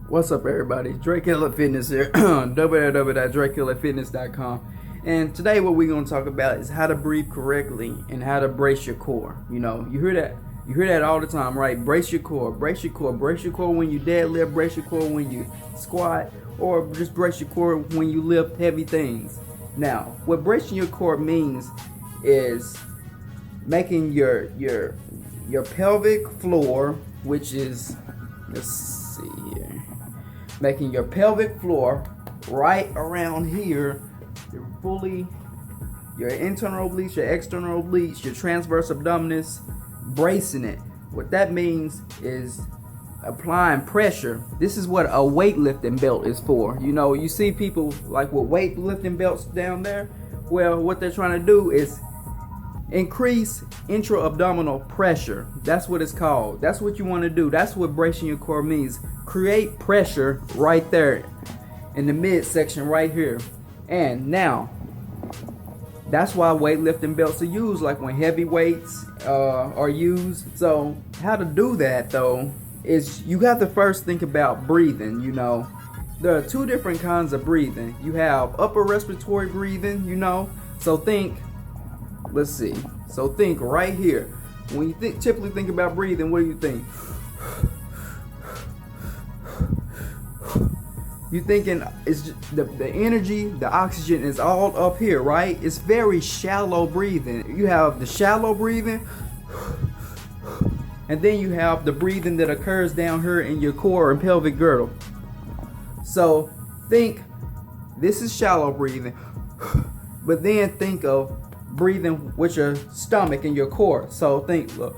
What's up, everybody? Drake Fitness here. www.drakefitness.com. And today what we're going to talk about is how to breathe correctly and how to brace your core. You know, you hear that all the time, right? Brace your core, brace your core, brace your core when you deadlift, brace your core when you squat, or just brace your core when you lift heavy things. Now, what bracing your core means is making your pelvic floor, which is, let's see here, making your pelvic floor right around here, your internal obliques, your external obliques, your transverse abdominis, bracing it. What that means is applying pressure. This is what a weightlifting belt is for. You know, you see people like with weightlifting belts down there. Well, what they're trying to do is increase intra-abdominal pressure. That's what it's called. That's what you want to do. That's what bracing your core means. Create pressure right there in the midsection right here. And now, that's why weightlifting belts are used, like when heavy weights are used. So how to do that though is you have to first think about breathing. You know, there are two different kinds of breathing. You have upper respiratory breathing, you know. So think, let's see. So think right here. When you typically think about breathing, what do you think? You thinking it's just the energy, the oxygen is all up here, right? It's very shallow breathing. You have the shallow breathing, and then you have the breathing that occurs down here in your core and pelvic girdle. So think this is shallow breathing, but then think of breathing with your stomach and your core. So think, look.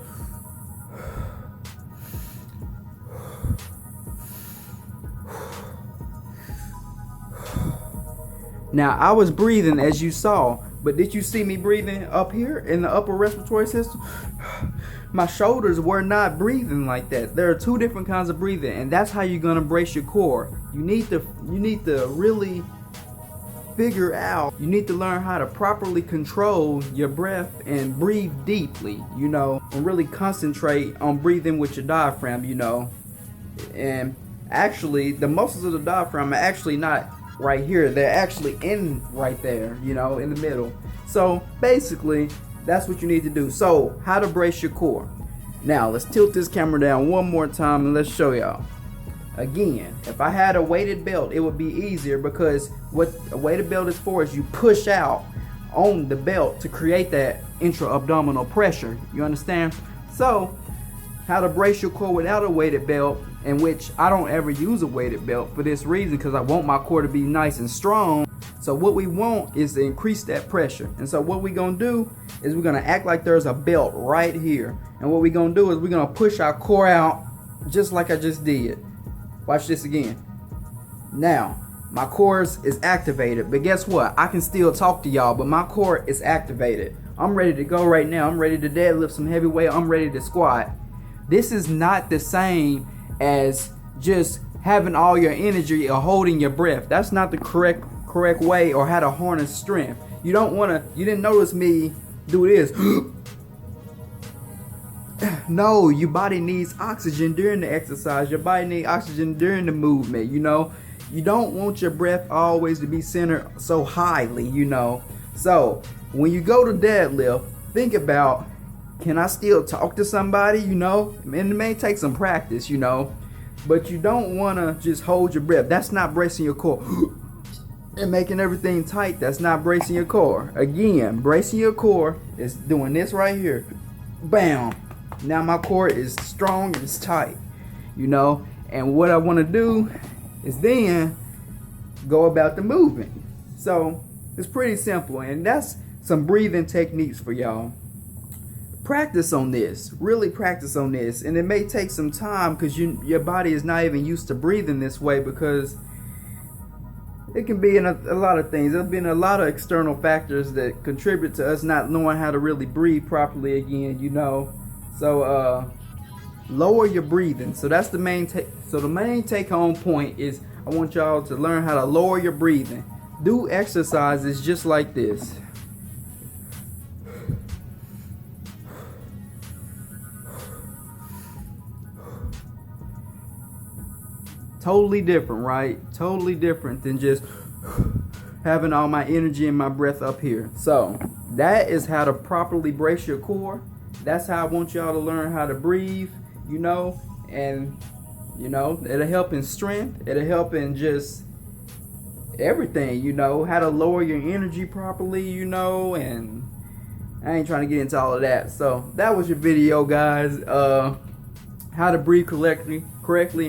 Now, I was breathing as you saw, but did you see me breathing up here in the upper respiratory system? My shoulders were not breathing like that. There are two different kinds of breathing, and that's how you're gonna brace your core. You need to really figure out, you need to learn how to properly control your breath and breathe deeply, you know, and really concentrate on breathing with your diaphragm, you know. And actually, the muscles of the diaphragm are actually not right here, they're actually in right there, you know, in the middle. So basically that's what you need to do. So how to brace your core. Now let's tilt this camera down one more time and let's show y'all. Again, if I had a weighted belt, it would be easier, because what a weighted belt is for is you push out on the belt to create that intra-abdominal pressure. You understand? So how to brace your core without a weighted belt, in which I don't ever use a weighted belt for this reason, because I want my core to be nice and strong. So what we want is to increase that pressure. And so what we're gonna do is we're gonna act like there's a belt right here. And what we're gonna do is we're gonna push our core out just like I just did. Watch this again. Now, my core is activated, but guess what? I can still talk to y'all, but my core is activated. I'm ready to go right now. I'm ready to deadlift some heavy weight. I'm ready to squat. This is not the same as just having all your energy or holding your breath. That's not the correct way or how to harness strength. You didn't notice me do this. No, your body needs oxygen during the exercise. Your body needs oxygen during the movement, you know. You don't want your breath always to be centered so highly, you know. So when you go to deadlift, think about, can I still talk to somebody, you know? And it may take some practice, you know, but you don't want to just hold your breath. That's not bracing your core. And making everything tight, that's not bracing your core. Again, bracing your core is doing this right here. Bam. Now my core is strong and it's tight, you know? And what I want to do is then go about the movement. So it's pretty simple, and that's some breathing techniques for y'all. Practice on this, really practice on this, and it may take some time because your body is not even used to breathing this way, because it can be in a lot of things. There's been a lot of external factors that contribute to us not knowing how to really breathe properly again, you know. So lower your breathing. So that's the main take home point is I want y'all to learn how to lower your breathing. Do exercises just like this. Totally different, right? Totally different than just having all my energy and my breath up here. So that is how to properly brace your core. That's how I want y'all to learn how to breathe, you know, and you know, it'll help in strength, it'll help in just everything, you know, how to lower your energy properly, you know, and I ain't trying to get into all of that. So that was your video, guys. How to breathe correctly,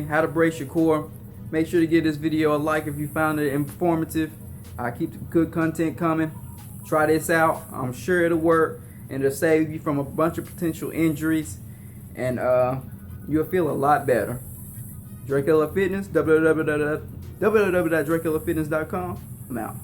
how to brace your core. Make sure to give this video a like if you found it informative. I keep the good content coming. Try this out. I'm sure it'll work, and it'll save you from a bunch of potential injuries, and you'll feel a lot better. Drake Fitness, www.drakellafitness.com. I'm out.